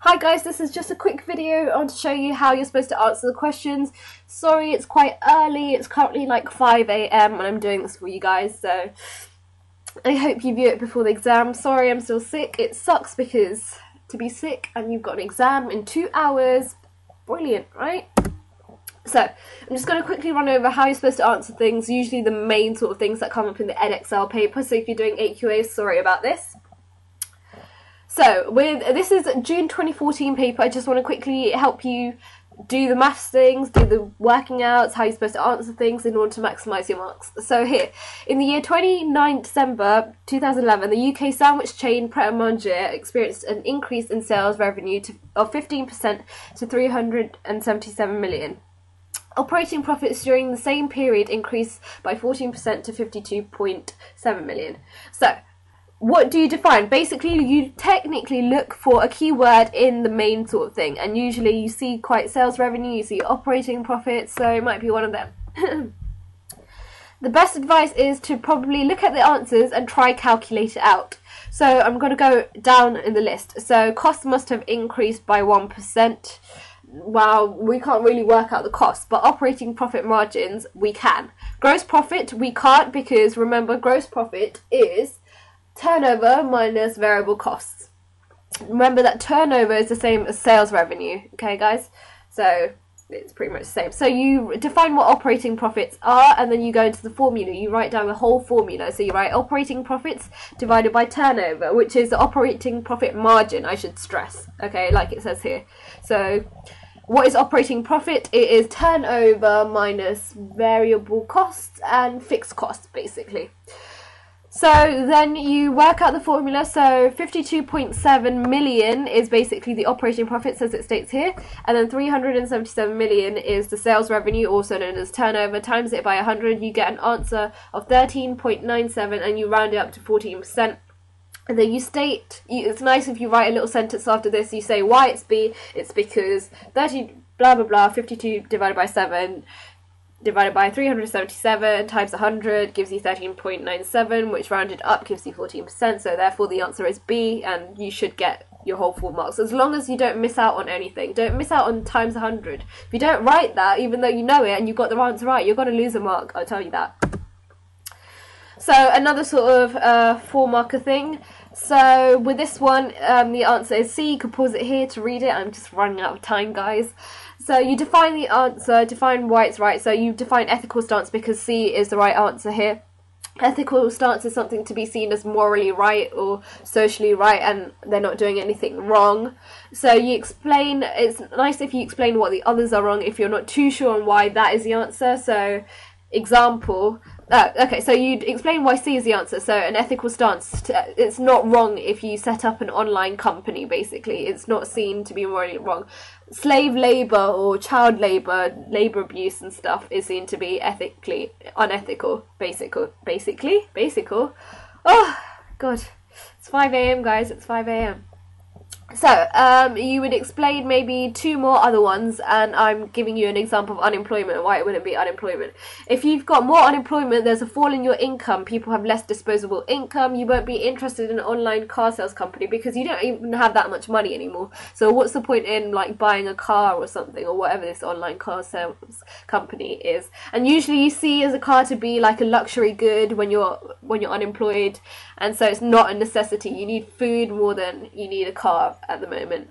Hi guys, this is just a quick video on to show you how you're supposed to answer the questions. Sorry, it's quite early. It's currently like 5 AM and I'm doing this for you guys, so I hope you view it before the exam. Sorry, I'm still sick. It sucks because to be sick and you've got an exam in 2 hours, brilliant, right? So, I'm just going to quickly run over how you're supposed to answer things, usually the main sort of things that come up in the Edexcel paper, so if you're doing AQA, sorry about this. So, this is June 2014 paper. I just want to quickly help you do the maths things, do the working outs, how you're supposed to answer things in order to maximise your marks. So here, in the year 29 December 2011, the UK sandwich chain Pret a Manger experienced an increase in sales revenue of 15% to 377 million. Operating profits during the same period increased by 14% to 52.7 million. So, what do you define? Basically, you technically look for a keyword in the main sort of thing, and usually you see quite sales revenue, you see operating profits, so it might be one of them. The best advice is to probably look at the answers and try calculate it out. So I'm going to go down in the list. So costs must have increased by 1%. Well, we can't really work out the cost, but operating profit margins, we can. Gross profit, we can't, because remember, gross profit is turnover minus variable costs. Remember that turnover is the same as sales revenue, okay guys? So it's pretty much the same. So you define what operating profits are, and then you go into the formula. You write down the whole formula. So you write operating profits divided by turnover, which is the operating profit margin, I should stress, okay, like it says here. So what is operating profit? It is turnover minus variable costs and fixed costs, basically. So then you work out the formula. So 52.7 million is basically the operating profits as it states here, and then 377 million is the sales revenue, also known as turnover. Times it by 100, you get an answer of 13.97, and you round it up to 14%. And then you state, it's nice if you write a little sentence after this. You say why it's B. It's because 30 blah blah blah 52 divided by 7 divided by 377 times 100 gives you 13.97, which rounded up gives you 14%, so therefore the answer is B, and you should get your whole full marks, as long as you don't miss out on anything. Don't miss out on times 100. If you don't write that, even though you know it and you got the answer right, you're going to lose a mark, I'll tell you that. So another sort of 4-marker thing. So with this one, the answer is C. You can pause it here to read it. I'm just running out of time, guys. So you define the answer, define why it's right. So you define ethical stance because C is the right answer here. Ethical stance is something to be seen as morally right or socially right, and they're not doing anything wrong. So you explain, it's nice if you explain what the others are wrong if you're not too sure on why that is the answer. So example, okay, so you'd explain why C is the answer. So an ethical stance, it's not wrong if you set up an online company, basically. It's not seen to be morally wrong. Slave labour or child labour, labour abuse and stuff is seen to be ethically unethical, basically. Oh, God. It's 5 AM, guys, it's 5 AM. So, you would explain maybe 2 more other ones, and I'm giving you an example of unemployment, why it wouldn't be unemployment. If you've got more unemployment, there's a fall in your income, people have less disposable income, you won't be interested in an online car sales company because you don't even have that much money anymore. So what's the point in like buying a car or something, or whatever this online car sales company is? And usually you see as a car to be like a luxury good when you're unemployed, and so it's not a necessity. You need food more than you need a car at the moment.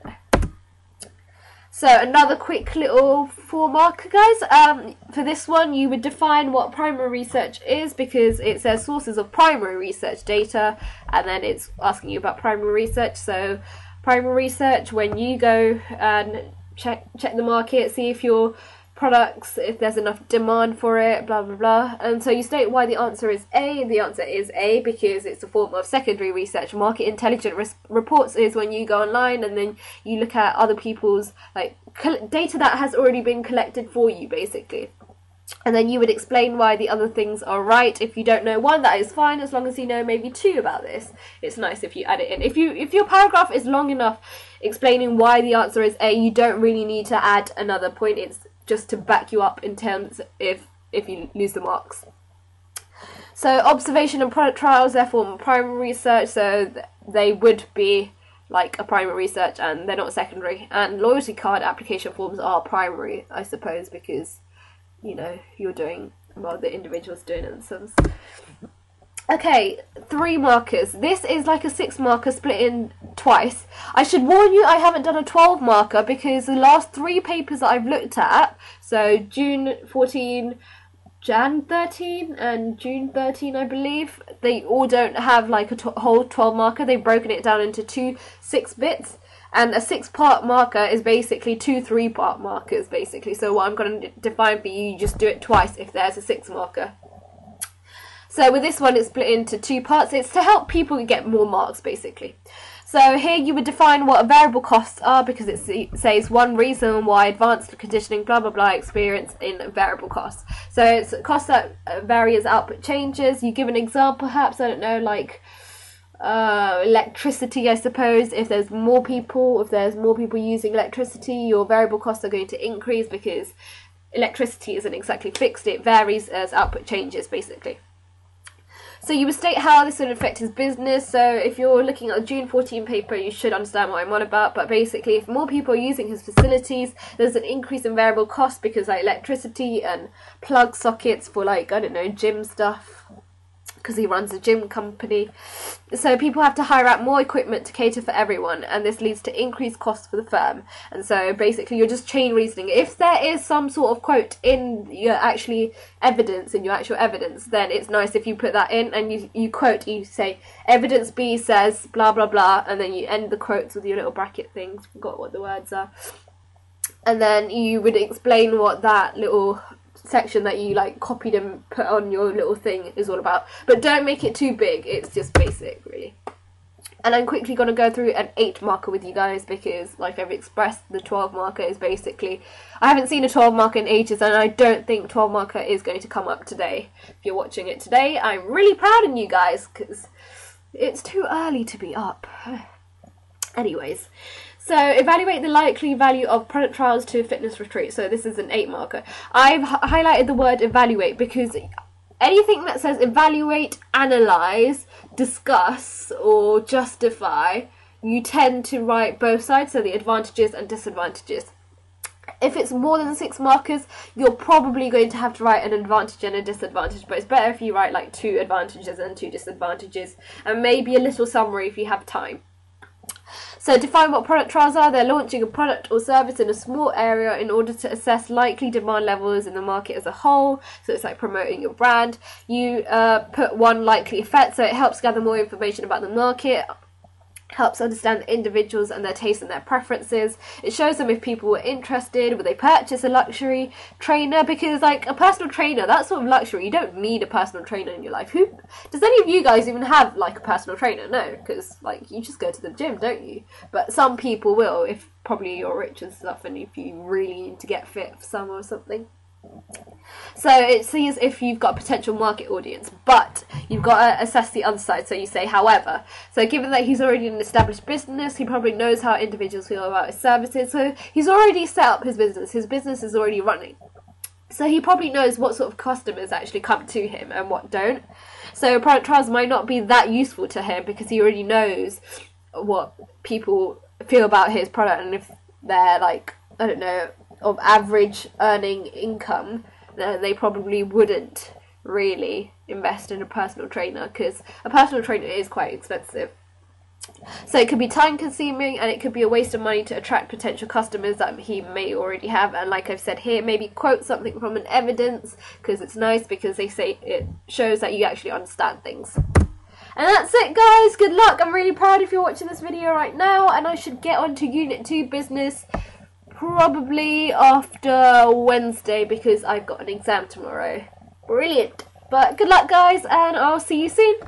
So another quick little 4-marker, guys. For this one, you would define what primary research is, because it says sources of primary research data, and then it's asking you about primary research. So primary research, when you go and check the market, see if your products, if there's enough demand for it, blah blah blah. And so you state why the answer is A. The answer is A because it's a form of secondary research. Market intelligence reports is when you go online and then you look at other people's like data that has already been collected for you, basically. And then you would explain why the other things are right. If you don't know one, that is fine, as long as you know maybe 2 about this. It's nice if you add it in. If your paragraph is long enough explaining why the answer is A, you don't really need to add another point. It's just to back you up in terms if you lose the marks. So observation and product trials, they're form of primary research, so they would be like a primary research and they're not secondary. And loyalty card application forms are primary, I suppose, because, you know, you're doing, well, the individual's doing it themselves. Okay, 3 markers. This is like a 6 marker split in twice. I should warn you, I haven't done a 12 marker because the last 3 papers that I've looked at, so June 14, Jan 13 and June 13, I believe, they all don't have like a whole 12 marker. They've broken it down into 2 6 bits, and a 6-part marker is basically 2 3-part markers basically. So what I'm going to define for you, you just do it twice if there's a 6 marker. So with this one, it's split into 2 parts. It's to help people get more marks basically. So here you would define what variable costs are, because it says one reason why advanced conditioning blah blah blah experience in variable costs. So it's costs that vary as output changes. You give an example, perhaps, I don't know, like electricity, I suppose. If there's more people using electricity, your variable costs are going to increase because electricity isn't exactly fixed. It varies as output changes basically. So you would state how this would affect his business. So if you're looking at a June 14 paper, you should understand what I'm on about. But basically, if more people are using his facilities, there's an increase in variable costs because like electricity and plug sockets for like, I don't know, gym stuff, because he runs a gym company. So people have to hire out more equipment to cater for everyone, and this leads to increased costs for the firm. And so basically you're just chain reasoning. If there is some sort of quote in your actual evidence, then it's nice if you put that in and you quote, you say evidence B says blah blah blah, and then you end the quotes with your little bracket things, forgot what the words are, and then you would explain what that little section that you like copied and put on your little thing is all about. But don't make it too big, it's just basic really. And I'm quickly going to go through an 8 marker with you guys, because like I've expressed, the 12 marker is basically, I haven't seen a 12 marker in ages, and I don't think 12 marker is going to come up today. If you're watching it today, I'm really proud of you guys, because it's too early to be up. Anyways, so evaluate the likely value of product trials to a fitness retreat. So this is an 8 marker. I've highlighted the word evaluate because anything that says evaluate, analyze, discuss or justify, you tend to write both sides, so the advantages and disadvantages. If it's more than 6 markers, you're probably going to have to write an advantage and a disadvantage, but it's better if you write like 2 advantages and 2 disadvantages, and maybe a little summary if you have time. So define what product trials are. They're launching a product or service in a small area in order to assess likely demand levels in the market as a whole. So it's like promoting your brand. You put 1 likely effect, so it helps gather more information about the market, helps understand the individuals and their tastes and their preferences. It shows them if people were interested, would they purchase a luxury trainer, because like a personal trainer, that's sort of luxury. You don't need a personal trainer in your life. Who does any of you guys even have like a personal trainer? No, because like you just go to the gym, don't you? But some people will, if probably you're rich and stuff, and if you really need to get fit for summer or something. So it sees if you've got a potential market audience, but you've got to assess the other side. So you say, however, so given that he's already an established business, he probably knows how individuals feel about his services. So he's already set up his business is already running. So he probably knows what sort of customers actually come to him and what don't. So product trials might not be that useful to him because he already knows what people feel about his product, and if they're like, I don't know, of average earning income, then they probably wouldn't really invest in a personal trainer, because a personal trainer is quite expensive. So it could be time consuming, and it could be a waste of money to attract potential customers that he may already have. And like I've said here, maybe quote something from an evidence, because it's nice, because they say it shows that you actually understand things. And that's it, guys. Good luck. I'm really proud if you're watching this video right now, and I should get on to Unit 2 business probably after Wednesday, because I've got an exam tomorrow. Brilliant. But good luck, guys, and I'll see you soon.